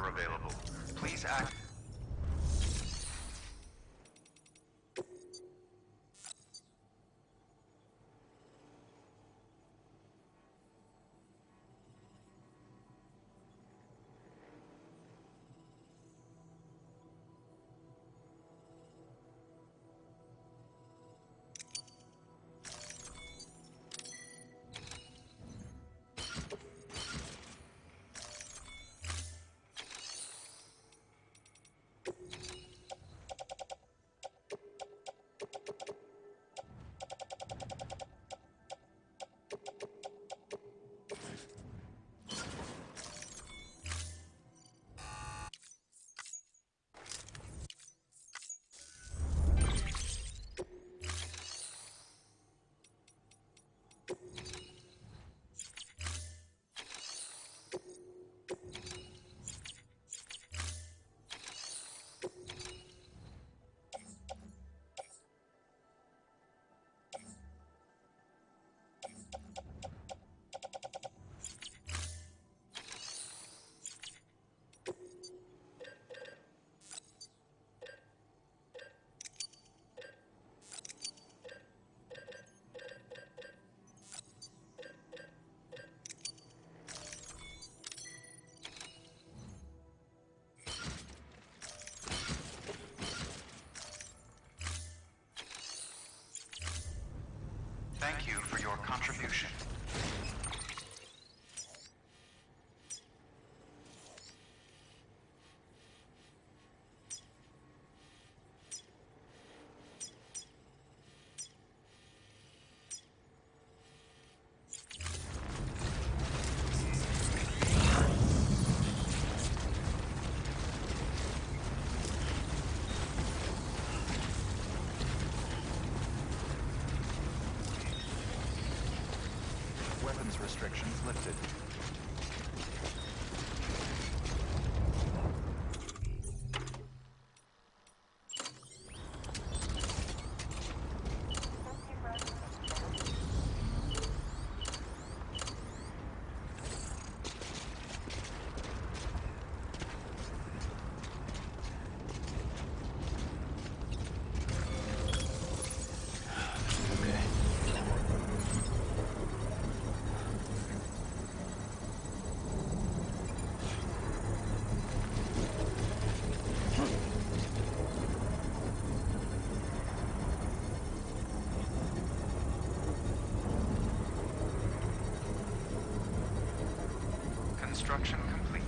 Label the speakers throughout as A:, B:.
A: available. Please act. Thank you for your contribution. Weapons restrictions lifted. Construction complete.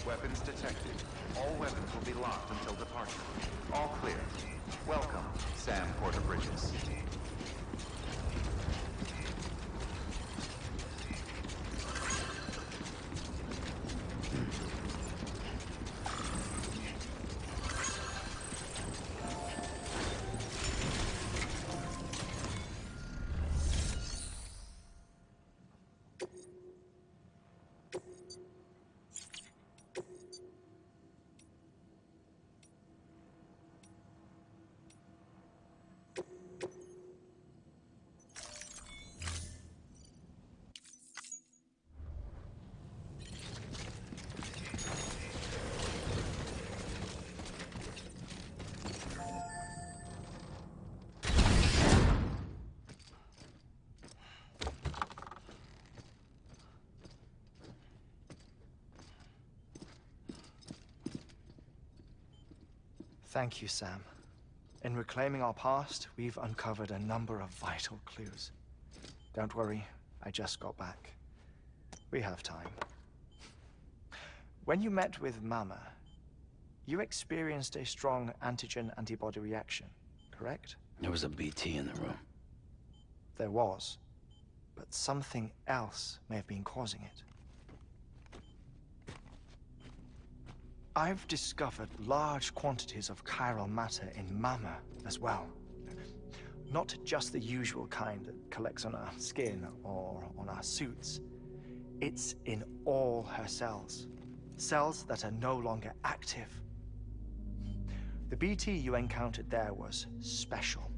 A: Weapons detected. All weapons will be locked until departure. All clear. Welcome, Sam Porter Bridges.
B: Thank you, Sam. In reclaiming our past, we've uncovered a number of vital clues. Don't worry, I just got back. We have time. When you met with Mama, you experienced a strong antigen-antibody reaction, correct?
C: There was a BT in the room.
B: There was, but something else may have been causing it. I've discovered large quantities of chiral matter in Mama as well. Not just the usual kind that collects on our skin or on our suits. It's in all her cells. Cells that are no longer active. The BT you encountered there was special.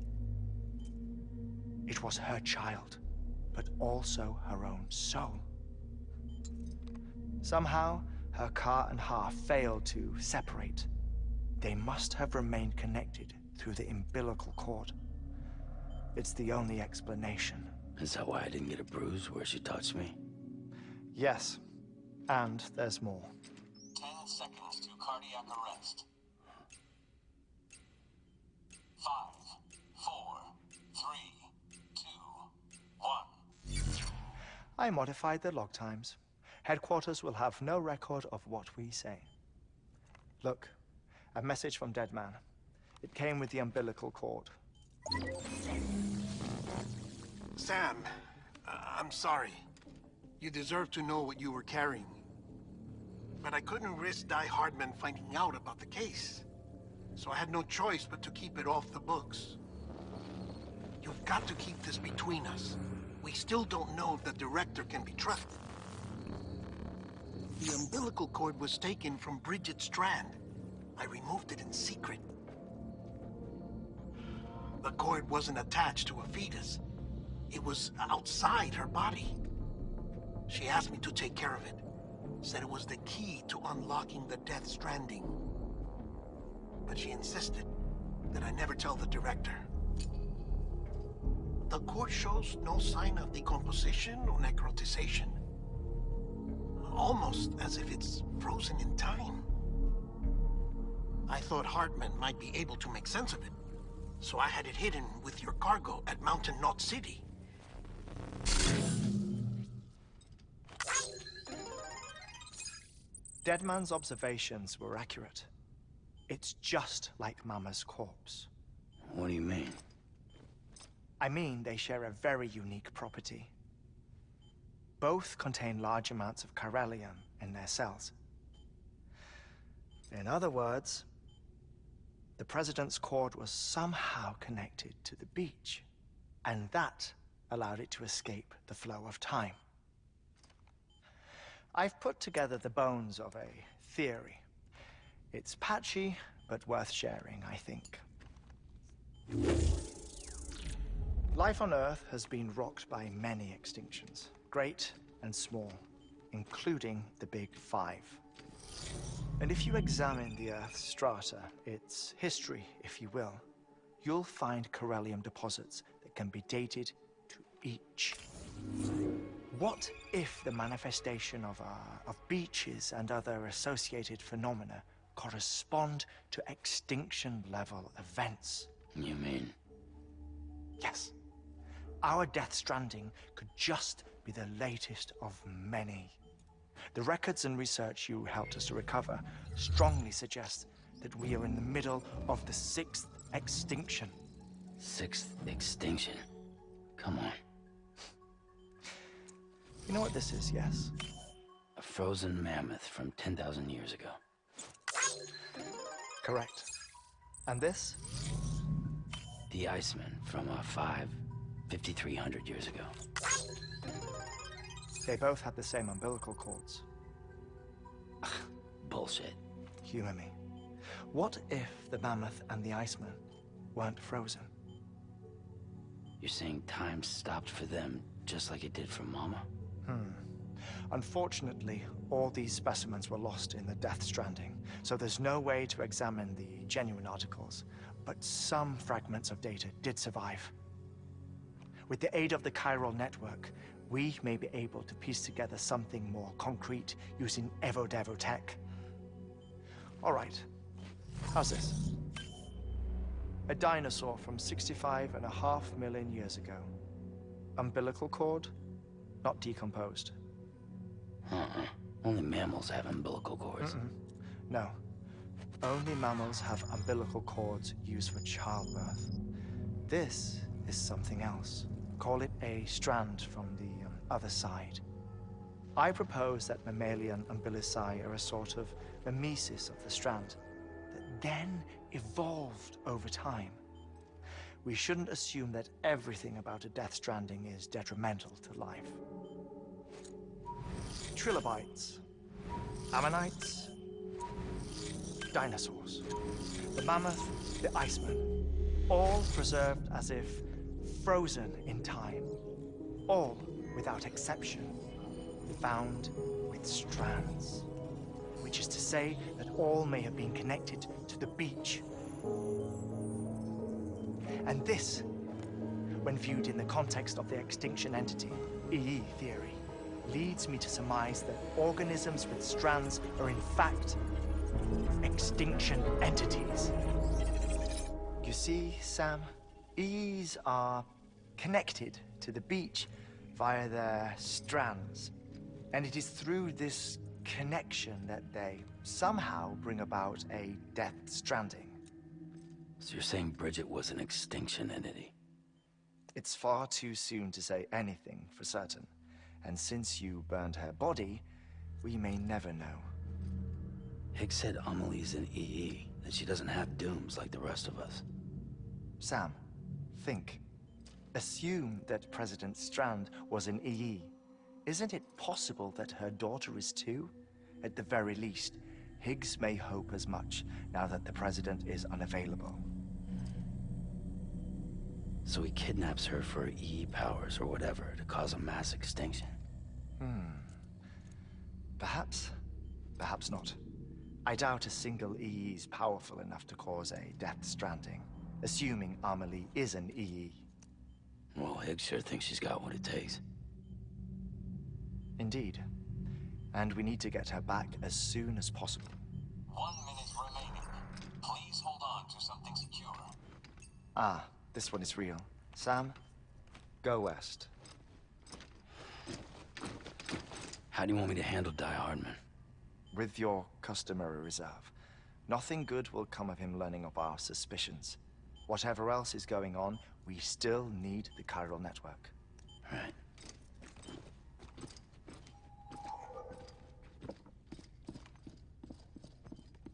B: It was her child, but also her own soul. Somehow, her car and half failed to separate. They must have remained connected through the umbilical cord. It's the only explanation.
C: Is that why I didn't get a bruise where she touched me?
B: Yes, and there's more.
D: 10 seconds to cardiac arrest. 5, 4, 3, 2, 1.
B: I modified the log times. Headquarters will have no record of what we say. Look, a message from Dead Man. It came with the umbilical cord.
E: Sam, I'm sorry. You deserve to know what you were carrying. But I couldn't risk Heartman finding out about the case. So I had no choice but to keep it off the books. You've got to keep this between us. We still don't know if the director can be trusted. The umbilical cord was taken from Bridget Strand. I removed it in secret. The cord wasn't attached to a fetus. It was outside her body. She asked me to take care of it. Said it was the key to unlocking the Death Stranding. But she insisted that I never tell the director. The cord shows no sign of decomposition or necrotization. Almost as if it's frozen in time. I thought Heartman might be able to make sense of it. So I had it hidden with your cargo at Mountain Knot City.
B: Deadman's observations were accurate. It's just like Mama's corpse.
C: What do you mean?
B: I mean, they share a very unique property. Both contain large amounts of chiralium in their cells. In other words, the President's cord was somehow connected to the beach, and that allowed it to escape the flow of time. I've put together the bones of a theory. It's patchy, but worth sharing, I think. Life on Earth has been rocked by many extinctions, great and small, including the Big Five. And if you examine the Earth's strata, its history, if you will, you'll find chiralium deposits that can be dated to each. What if the manifestation of beaches and other associated phenomena correspond to extinction-level events?
C: You mean?
B: Yes. Our Death Stranding could just be the latest of many. The records and research you helped us to recover strongly suggest that we are in the middle of the 6th extinction.
C: 6th extinction? Come on.
B: You know what this is, yes?
C: A frozen mammoth from 10,000 years ago.
B: Correct. And this?
C: The Iceman from 5,300 years ago.
B: They both had the same umbilical cords.
C: Bullshit.
B: Humor me. What if the mammoth and the Iceman weren't frozen?
C: You're saying time stopped for them just like it did for Mama?
B: Unfortunately, all these specimens were lost in the Death Stranding, so there's no way to examine the genuine articles, but some fragments of data did survive. With the aid of the chiral network, we may be able to piece together something more concrete using Evo-Devo tech. All right, how's this? A dinosaur from 65.5 million years ago. Umbilical cord, not decomposed.
C: Only mammals have umbilical cords.
B: No. Only mammals have umbilical cords used for childbirth. This is something else. Call it a strand from the other side. I propose that mammalian umbilici are a sort of mimesis of the strand that then evolved over time. We shouldn't assume that everything about a Death Stranding is detrimental to life. Trilobites, ammonites, dinosaurs, the mammoth, the iceman, all preserved as if frozen in time, all without exception found with strands, which is to say that all may have been connected to the beach. And this, when viewed in the context of the extinction entity, EE theory, leads me to surmise that organisms with strands are in fact extinction entities. You see, Sam, EEs are connected to the beach via their strands. And it is through this connection that they somehow bring about a Death Stranding.
C: So you're saying Bridget was an extinction entity?
B: It's far too soon to say anything for certain. And since you burned her body, we may never know.
C: Higgs said Amelie's an EE, that she doesn't have dooms like the rest of us.
B: Sam, think. Assume that President Strand was an EE. Isn't it possible that her daughter is too? At the very least, Higgs may hope as much now that the president is unavailable.
C: So he kidnaps her for EE powers or whatever to cause a mass extinction.
B: Perhaps. Perhaps not. I doubt a single EE is powerful enough to cause a Death Stranding, assuming Amelie is an EE.
C: Well, Higgs sure thinks she's got what it takes.
B: Indeed. And we need to get her back as soon as possible.
D: 1 minute remaining. Please hold on to something secure.
B: Ah, this one is real. Sam, go west.
C: How do you want me to handle Die Hardman?
B: With your customary reserve. Nothing good will come of him learning of our suspicions. Whatever else is going on, we still need the chiral network.
C: Right.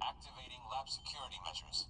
D: Activating lab security measures.